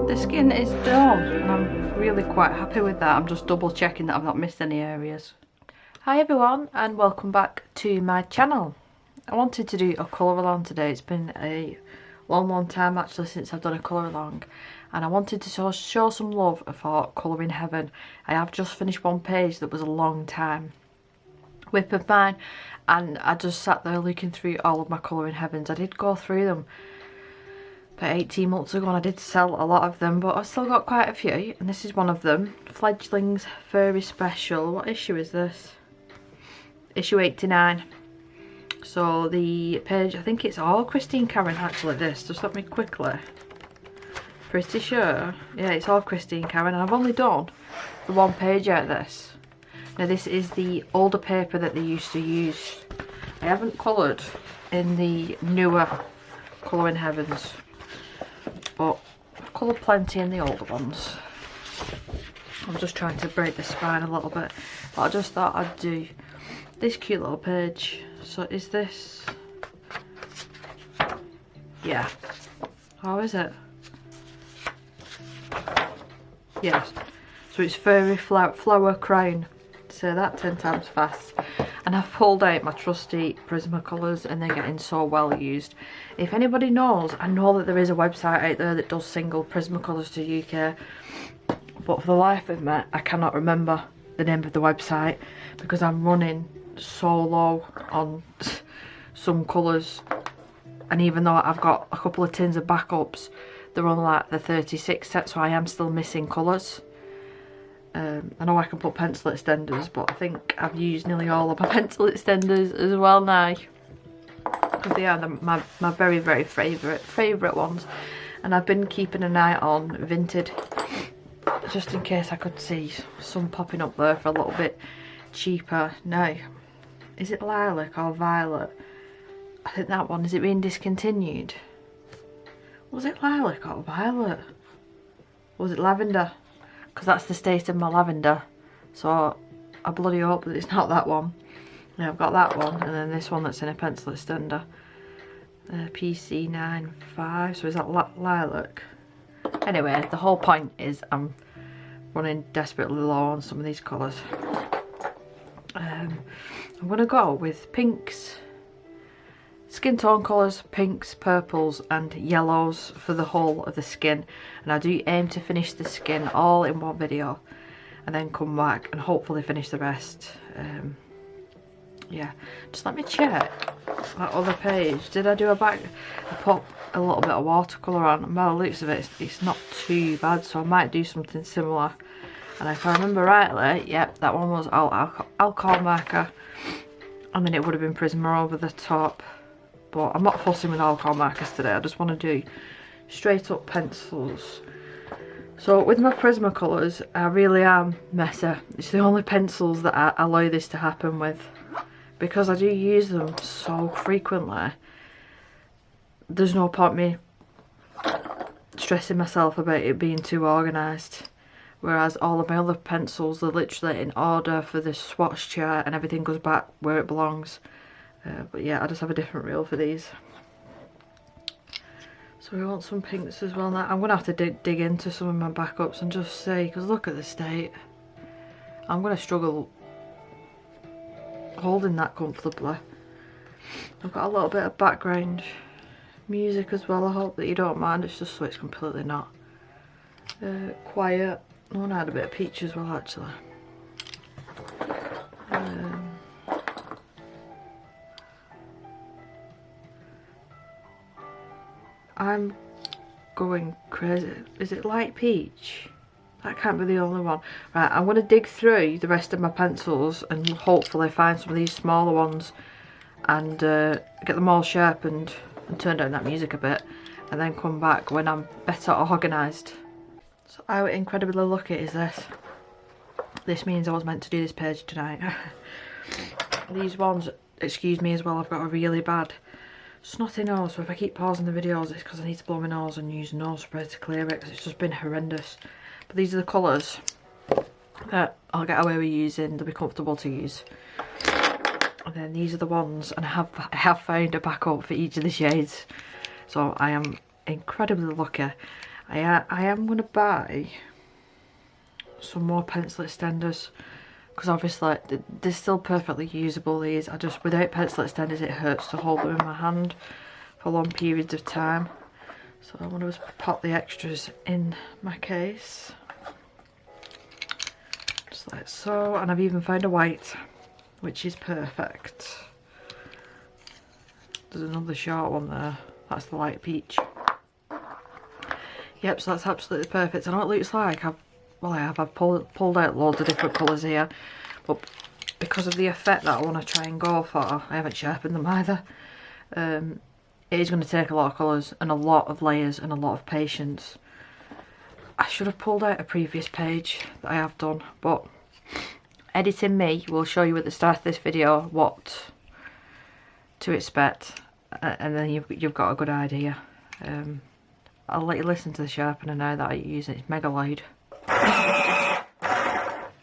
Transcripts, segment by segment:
The skin is done and I'm really quite happy with that. I'm just double checking that I've not missed any areas. Hi everyone and welcome back to my channel. I wanted to do a colour along today. It's been a long time actually since I've done a colour along, and I wanted to show some love for Colouring Heaven. I have just finished one page that was a long time whip of mine, and I just sat there looking through all of my Colouring Heavens. I did go through them about 18 months ago and I did sell a lot of them, but I've still got quite a few, and this is one of them. Fledglings Furry Special. What issue is this? Issue 89. So the page, I think it's all Christine Karron actually, this. Just let me quickly. Pretty sure. Yeah, it's all Christine Karron, and I've only done the one page out of this. Now this is the older paper that they used to use. I haven't coloured in the newer Colouring Heavens, but I've coloured plenty in the older ones. I'm just trying to break the spine a little bit, but I just thought I'd do this cute little page. So is this, yeah, how is it? Yes, so it's Furry Flower Crown. Say that 10 times fast. And I've pulled out my trusty Prisma colours, and they're getting so well used. If anybody knows, I know that there is a website out there that does single Prisma colours to UK, but for the life of me I cannot remember the name of the website because I'm running so low on some colours, and even though I've got a couple of tins of backups, they're on like the 36 set, so I am still missing colours. I know I can put pencil extenders, but I think I've used nearly all of my pencil extenders as well now, because they are my very favourite ones, and I've been keeping an eye on Vinted just in case I could see some popping up there for a little bit cheaper. Now, is it lilac or violet? I think that one, is it being discontinued? Was it lilac or violet? Was it lavender? Because that's the state of my lavender, so I bloody hope that it's not that one. Yeah, I've got that one, and then this one that's in a pencil extender, PC95. So is that lilac? Anyway, the whole point is I'm running desperately low on some of these colours. I'm going to go with pinks, skin tone colours, pinks, purples and yellows for the whole of the skin, and I do aim to finish the skin all in one video and then come back and hopefully finish the rest. Yeah, just let me check that other page. Did I do a back? I put a little bit of watercolour on, and by the looks of it it's not too bad, so I might do something similar. And if I remember rightly, yep, that one was alcohol marker, and then it would have been Prisma over the top. But I'm not fussing with alcohol markers today. I just want to do straight up pencils. So with my Prisma colours, I really am messy. It's the only pencils that I allow this to happen with, because I do use them so frequently. There's no point me stressing myself about it being too organised. Whereas all of my other pencils are literally in order for the swatch chart and everything goes back where it belongs. But yeah, I just have a different reel for these. So we want some pinks as well now. I'm going to have to dig into some of my backups and just see, because look at the state. I'm going to struggle holding that comfortably. I've got a little bit of background music as well. I hope that you don't mind. It's just so it's completely not quiet. I want to add a bit of peach as well actually. I'm going crazy. Is it light peach? That can't be the only one. Right, I'm going to dig through the rest of my pencils and hopefully find some of these smaller ones and get them all sharpened and turn down that music a bit, and then come back when I'm better organised. So how incredibly lucky is this? This means I was meant to do this page tonight. These ones, excuse me as well, I've got a really bad snotty nose, so if I keep pausing the videos it's because I need to blow my nose and use nose spray to clear it, because it's just been horrendous. But these are the colours that I'll get away with using, they'll be comfortable to use. And then these are the ones, and I have found a backup for each of the shades, so I am incredibly lucky. I am going to buy some more pencil extenders, because obviously they're still perfectly usable, these. I just, without pencil extenders, it hurts to hold them in my hand for long periods of time. So I want to pop the extras in my case, just like so. And I've even found a white, which is perfect. There's another short one there, that's the light peach. Yep, so that's absolutely perfect. I know it looks like I've pulled out loads of different colours here, but because of the effect that I want to try and go for, I haven't sharpened them either. It is going to take a lot of colours and a lot of layers and a lot of patience. I should have pulled out a previous page that I have done, but editing me will show you at the start of this video what to expect, and then you've got a good idea. I'll let you listen to the sharpener now that I use it. It's mega loud.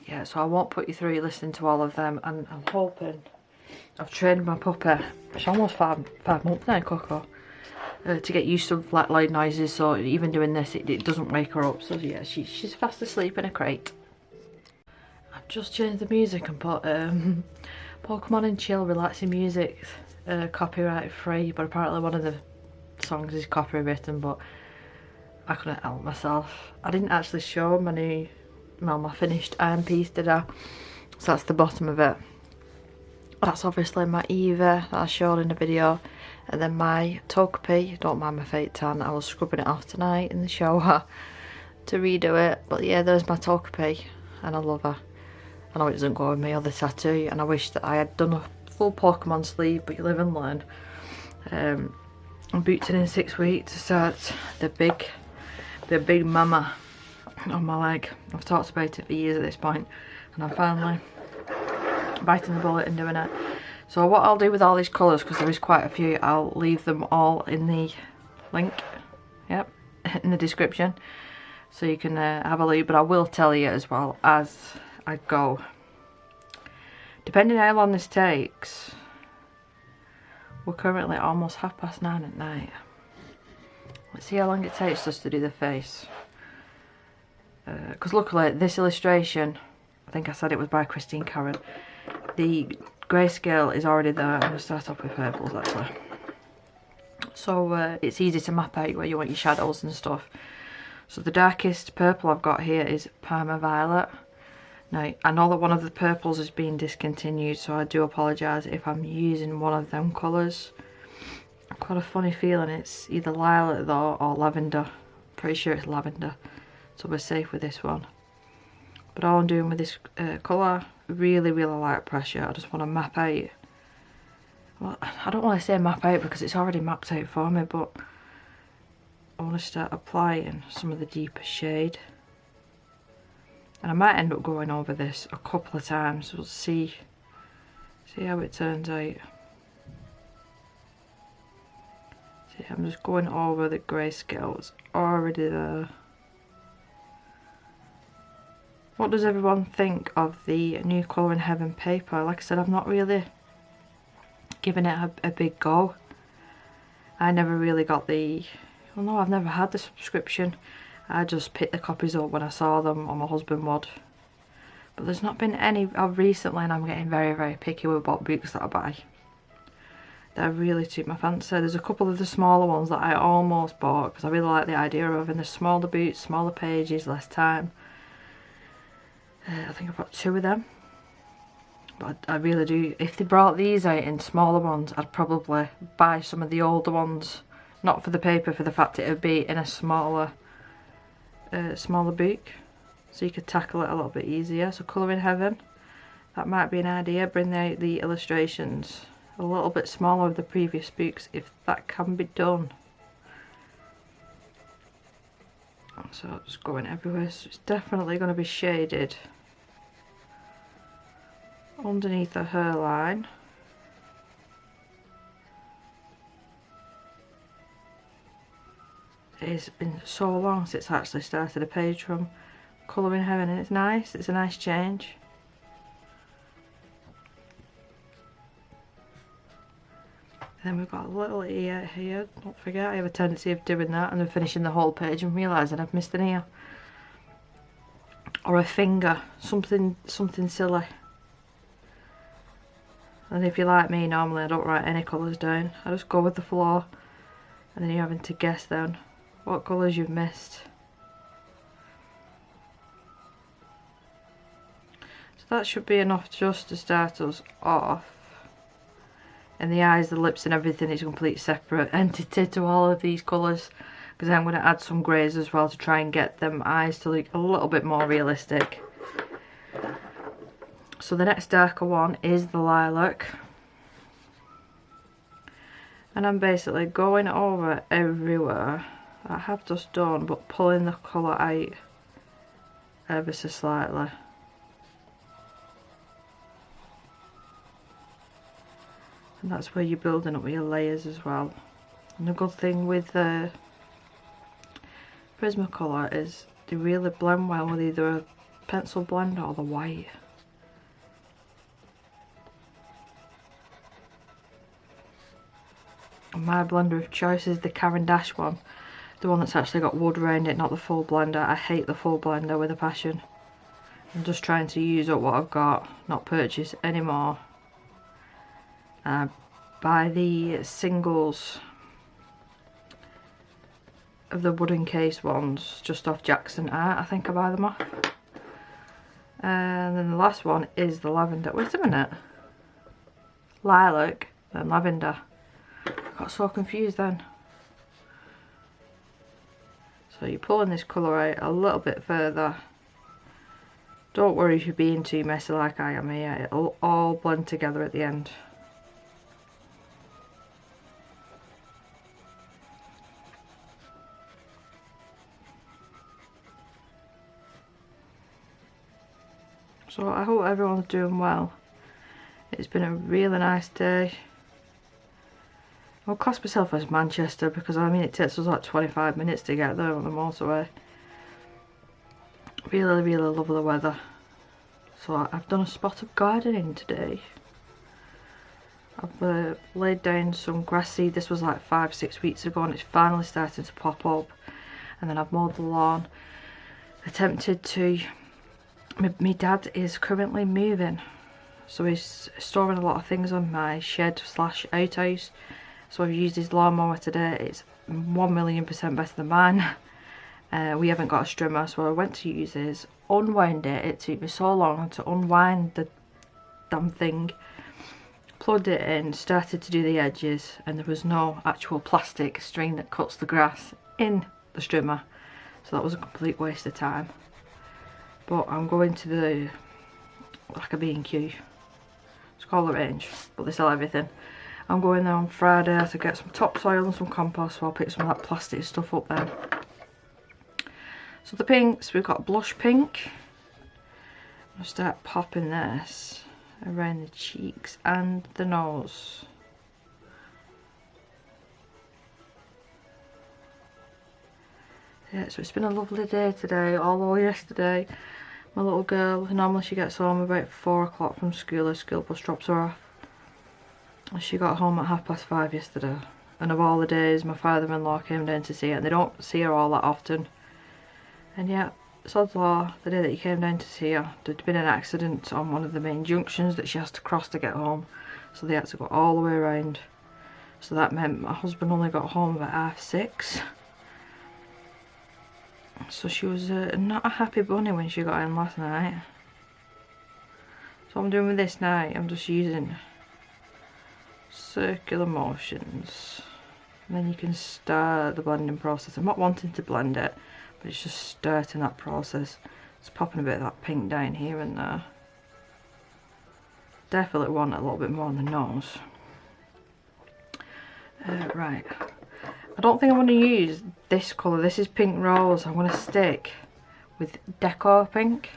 Yeah, so I won't put you through listening to all of them, and I'm hoping I've trained my puppy. She's almost five months now, Coco, to get used to like loud noises, so even doing this it doesn't wake her up. So yeah, she's fast asleep in a crate. I've just changed the music and put Pokemon and Chill relaxing music, copyright free, but apparently one of the songs is copywritten, but I couldn't help myself. I didn't actually show my finished iron piece, did I? So that's the bottom of it. That's obviously my Eva that I showed in the video, and then my Togepi. Don't mind my fake tan, I was scrubbing it off tonight in the shower to redo it. But yeah, there's my Togepi, and I love her. I know it doesn't go with my other tattoo, and I wish that I had done a full Pokemon sleeve, but you live and learn. I'm booked in 6 weeks to start the big mama on my leg. I've talked about it for years at this point, and I'm finally biting the bullet and doing it. So what I'll do with all these colours, because there is quite a few, I'll leave them all in the link, yep, in the description, so you can have a look. But I will tell you as well as I go, depending how long this takes. We're currently almost 9:30 at night. Let's see how long it takes us to do the face. Because luckily this illustration, I think I said it was by Karron. The grayscale is already there. I'm going to start off with purples actually. So it's easy to map out where you want your shadows and stuff. So the darkest purple I've got here is Parma Violet. Now, I know that one of the purples has been discontinued, so I do apologise if I'm using one of them colours. I've got a funny feeling it's either lilac though or lavender. Pretty sure it's lavender, so we're safe with this one. But all I'm doing with this colour, really light pressure. I just want to map out. Well, I don't want to say map out because it's already mapped out for me, but I want to start applying some of the deeper shade. And I might end up going over this a couple of times. We'll see how it turns out. See, I'm just going over the grayscale that's already there. What does everyone think of the new Colouring Heaven paper? Like I said, I've not really given it a big go. I never really got the... Well, no, I've never had the subscription. I just picked the copies up when I saw them, or my husband would. But there's not been any of recently, and I'm getting very picky with what books that I buy. That really took my fancy. There's a couple of the smaller ones that I almost bought because I really like the idea of having the smaller books, smaller pages, less time. I think I've got 2 of them. But I really do. If they brought these out in smaller ones, I'd probably buy some of the older ones. Not for the paper, for the fact it would be in a smaller book, so you could tackle it a little bit easier. So Colouring Heaven, that might be an idea. Bring out the illustrations a little bit smaller of the previous books, if that can be done. So it's going everywhere, so it's definitely going to be shaded underneath the hairline. It's been so long since I actually started a page from Colouring Heaven, and it's nice. It's a nice change. then we've got a little ear here. Don't forget, I have a tendency of doing that and then finishing the whole page and realising I've missed an ear. Or a finger, something silly. And if you're like me, normally I don't write any colours down. I just go with the flow. And then you're having to guess then what colours you've missed. So that should be enough just to start us off. And the eyes, the lips and everything is a complete separate entity to all of these colours, because I'm going to add some greys as well to try and get them eyes to look a little bit more realistic. So the next darker one is the lilac, and I'm basically going over everywhere I have just done, but pulling the colour out ever so slightly. And that's where you're building up your layers as well. And the good thing with the Prisma colour is they really blend well with either a pencil blender or the white. And my blender of choice is the Karron one. The one that's actually got wood around it, not the full blender. I hate the full blender with a passion. I'm just trying to use up what I've got, not purchase anymore. Buy the singles of the wooden case ones just off Jackson Art, I think I buy them off. And then the last one is the lavender. Wait a minute. Lilac and lavender. I got so confused then. So you're pulling this colour out a little bit further. Don't worry if you're being too messy like I am here. It'll all blend together at the end. So I hope everyone's doing well. It's been a really nice day. I'll class myself as Manchester because I mean it takes us like 25 minutes to get there on the motorway. Really lovely weather. So I've done a spot of gardening today. I've laid down some grass seed. This was like 5-6 weeks ago and it's finally starting to pop up. And then I've mowed the lawn. Attempted to... My dad is currently moving, so he's storing a lot of things on my shed slash outhouse. So I've used his lawnmower today. It's 1,000,000% better than mine. We haven't got a strimmer, so I went to use his, unwound it. It took me so long to unwind the damn thing. Plugged it in, started to do the edges, and there was no actual plastic string that cuts the grass in the strimmer. So that was a complete waste of time. But I'm going to the, like a B&Q, it's called the range, but they sell everything. I'm going there on Friday to get some topsoil and some compost, so I'll pick some of that plastic stuff up then. So the pinks, we've got blush pink. I'll start popping this around the cheeks and the nose. Yeah, so it's been a lovely day today, although yesterday my little girl, normally she gets home about 4 o'clock from school, her school bus drops her off. She got home at 5:30 yesterday, and of all the days my father-in-law came down to see her, and they don't see her all that often. And yeah, sod's law, the day that he came down to see her, there'd been an accident on one of the main junctions that she has to cross to get home, so they had to go all the way around. So that meant my husband only got home about 6:30. So she was not a happy bunny when she got in last night. So what I'm doing with this night, I'm just using circular motions. And then you can start the blending process. I'm not wanting to blend it, but it's just starting that process. It's popping a bit of that pink down here and there. Definitely want a little bit more on the nose. Right. I don't think I'm going to use this colour. This is pink rose. I'm going to stick with deco pink.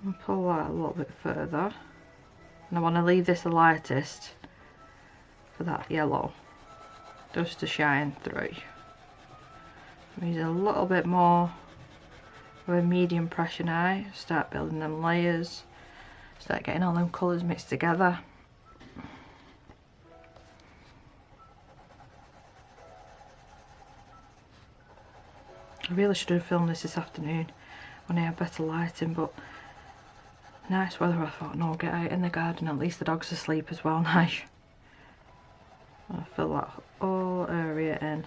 And pull that a little bit further. And I want to leave this the lightest for that yellow. Just to shine through. I'm using a little bit more of a medium pressure now. Start building them layers. Start getting all them colours mixed together. I really should have filmed this afternoon when I had better lighting, but nice weather. I thought, no, get out in the garden, at least the dog's asleep as well. Nice. I'll fill that whole area in.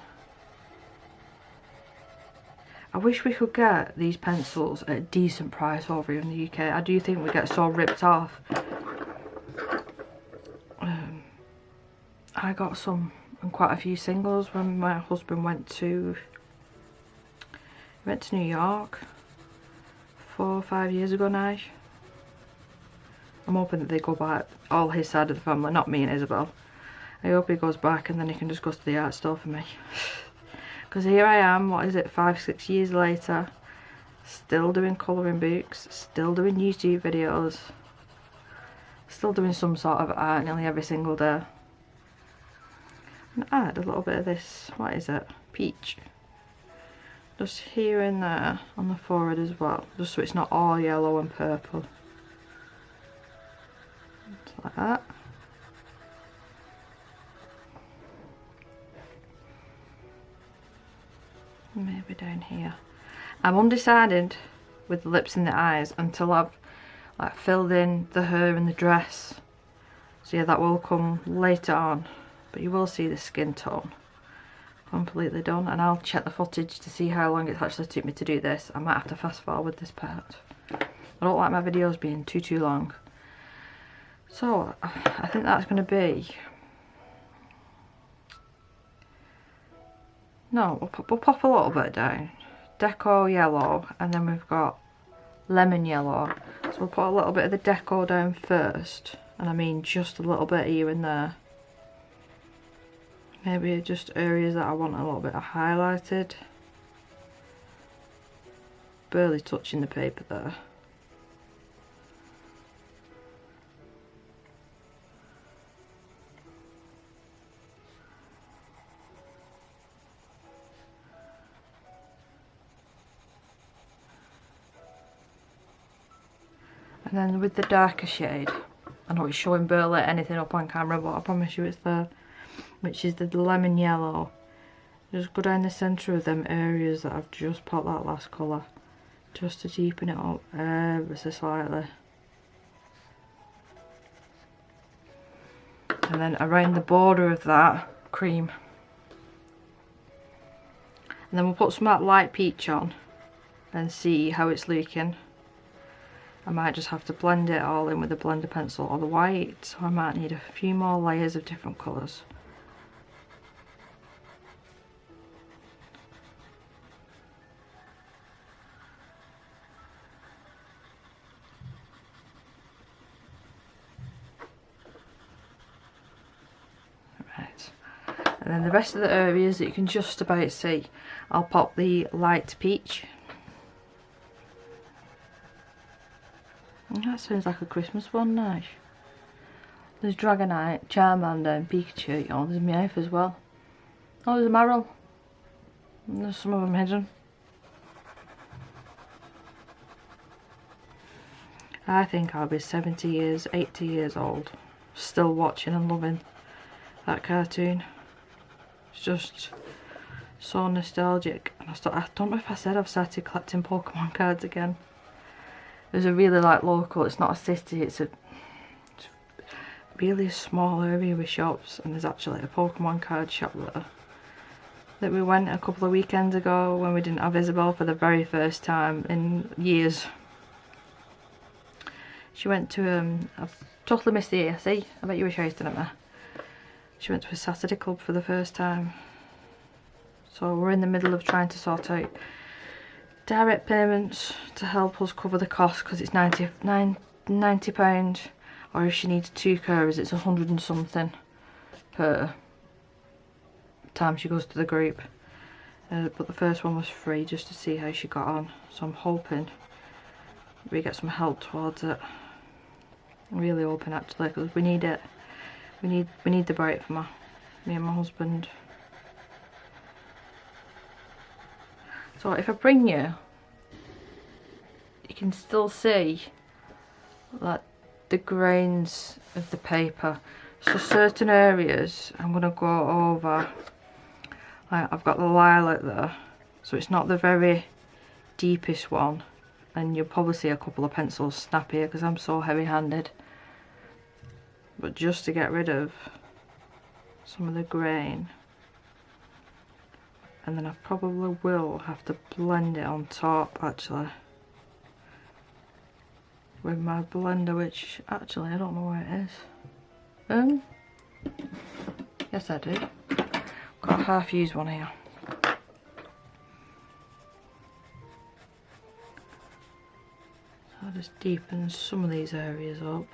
I wish we could get these pencils at a decent price over here in the UK. I do think we get so ripped off. I got some and quite a few singles when my husband went to New York 4 or 5 years ago now. I'm hoping that they go back, all his side of the family, not me and Isabel. I hope he goes back and then he can just go to the art store for me. Because here I am, what is it, 5-6 years later, still doing colouring books, still doing YouTube videos, still doing some sort of art nearly every single day. And add a little bit of this, what is it, peach. Just here and there on the forehead as well, just so it's not all yellow and purple. Just like that. Maybe down here. I'm undecided with the lips and the eyes until I've like filled in the hair and the dress. So yeah, that will come later on, but you will see the skin tone completely done, and I'll check the footage to see how long it actually took me to do this. I might have to fast forward this part. I don't like my videos being too long. So I think that's going to be, no, we'll pop a little bit down. Deco yellow, and then we've got lemon yellow. So we'll put a little bit of the deco down first, and I mean just a little bit here and there. Maybe just areas that I want a little bit highlighted. Barely touching the paper there. And then with the darker shade, I know it's showing barely anything up on camera, but I promise you it's there, which is the lemon yellow. Just go down the centre of them areas that I've just popped that last colour, just to deepen it up ever so slightly. And then around the border of that, cream. And then we'll put some of that light peach on and see how it's looking. I might just have to blend it all in with a blender pencil or the white, so I might need a few more layers of different colours. Right, and then the rest of the areas that you can just about see, I'll pop the light peach. That sounds like a Christmas one now. There's Dragonite, Charmander and Pikachu. Oh, there's Meowth as well. Oh, there's a Marill. And there's some of them hidden. I think I'll be 70 years, 80 years old, still watching and loving that cartoon. It's just so nostalgic. And I don't know if I said I've started collecting Pokemon cards again. There's a really local, it's not a city, it's a really small area with shops, and there's actually a Pokemon card shop there that we went a couple of weekends ago when we didn't have Isabel for the very first time in years. She went to, I've totally missed the ESE, I bet you wish I used to know. She went to a Saturday club for the first time. So we're in the middle of trying to sort out direct payments to help us cover the cost, because it's £90, or if she needs 2 carers it's 100 and something per time she goes to the group. But the first one was free, just to see how she got on, so I'm hoping we get some help towards it. I'm really hoping actually, because we need it. We need the break for me and my husband. So if I bring you, you can still see like the grains of the paper. So certain areas I'm going to go over, like I've got the lilac there, so it's not the very deepest one, and you'll probably see a couple of pencils snap here because I'm so heavy-handed. But just to get rid of some of the grain, and then I probably will have to blend it on top actually with my blender, which actually I don't know where it is. Yes I do. Got a half-used one here. So I'll just deepen some of these areas up.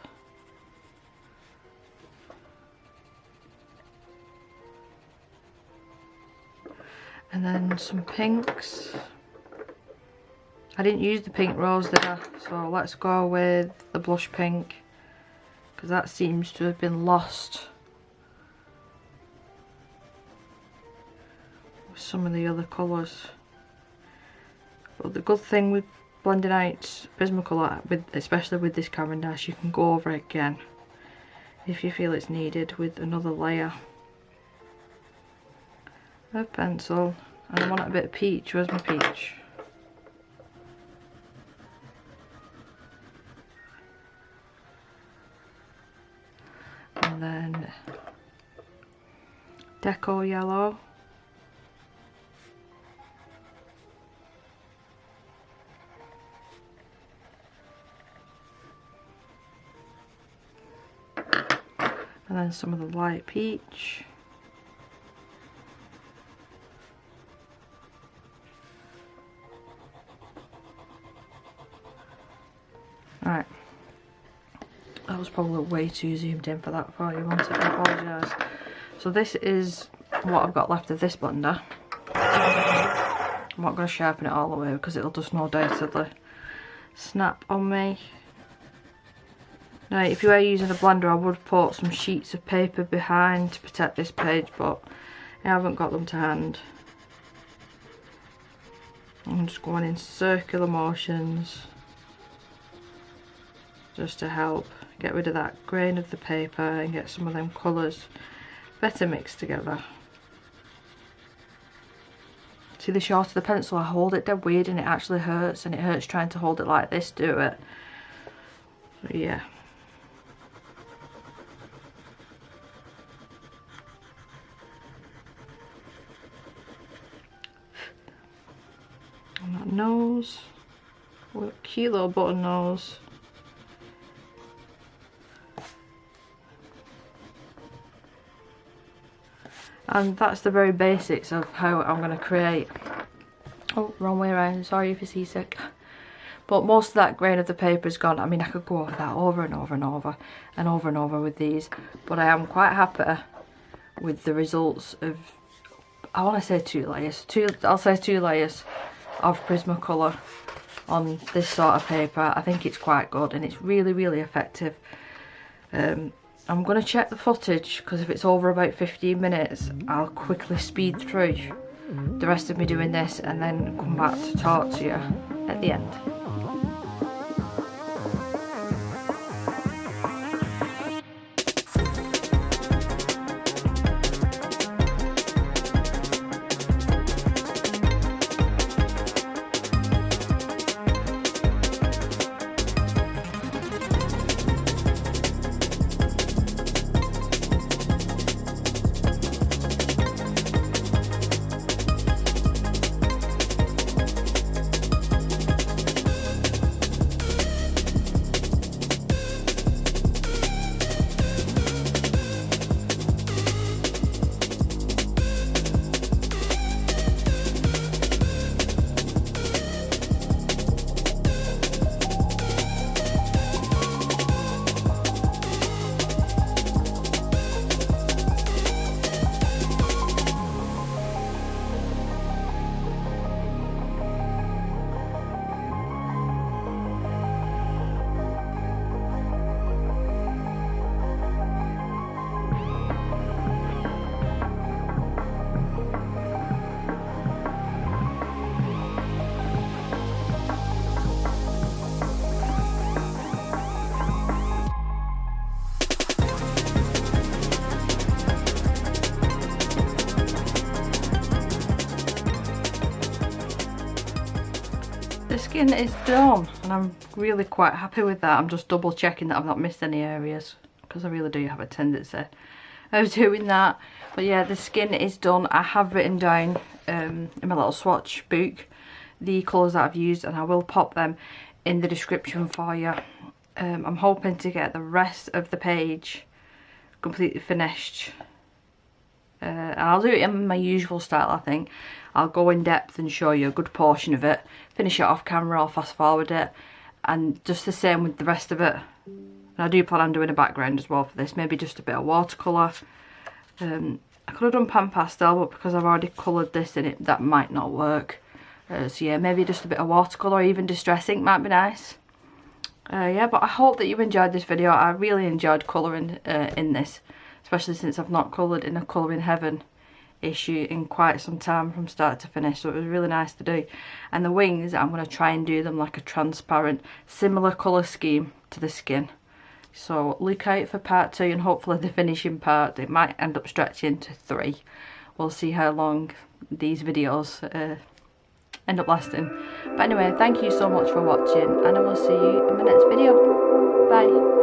And then some pinks. I didn't use the pink rose there, so let's go with the blush pink, because that seems to have been lost with some of the other colours. But the good thing with blending out Prismacolor, especially with this Karron dash, you can go over it again if you feel it's needed with another layer of pencil. And I want a bit of peach. Where's my peach? And then deco yellow. And then some of the light peach. Right, that was probably way too zoomed in for that for you, wasn't it? I apologise. So this is what I've got left of this blender. I'm not going to sharpen it all the way because it'll just no doubtedly snap on me. Now if you were using a blender, I would put some sheets of paper behind to protect this page, but I haven't got them to hand. I'm just going in circular motions just to help get rid of that grain of the paper and get some of them colours better mixed together. See, the shorter the pencil, I hold it dead weird and it actually hurts, and it hurts trying to hold it like this, do it. So yeah. And that nose, what a cute little button nose. And that's the very basics of how I'm going to create. Oh, wrong way around, sorry if you're seasick. But most of that grain of the paper is gone. I mean, I could go over that over and over and over and over and over with these, but I am quite happy with the results of, I want to say two layers. I'll say 2 layers of Prismacolor on this sort of paper. I think it's quite good and it's really, really effective. I'm going to check the footage because if it's over about 15 minutes, I'll quickly speed through the rest of me doing this and then come back to talk to you at the end. The skin is done and I'm really quite happy with that. I'm just double checking that I've not missed any areas because I really do have a tendency of doing that. But yeah, the skin is done. I have written down in my little swatch book the colours that I've used, and I will pop them in the description for you. I'm hoping to get the rest of the page completely finished. And I'll do it in my usual style, I think. I'll go in depth and show you a good portion of it, finish it off camera or fast forward it, and just the same with the rest of it. And I do plan on doing a background as well for this, maybe just a bit of watercolour. I could have done pan pastel, but because I've already coloured this in it, that might not work. So yeah, maybe just a bit of watercolour or even distress ink might be nice. Yeah, but I hope that you enjoyed this video. I really enjoyed colouring in this, especially since I've not coloured in a Colouring Heaven issue in quite some time from start to finish, so it was really nice to do. And the wings, I'm going to try and do them like a transparent, similar colour scheme to the skin. So look out for part 2 and hopefully the finishing part. It might end up stretching to 3. We'll see how long these videos end up lasting. But anyway, thank you so much for watching and I will see you in my next video. Bye.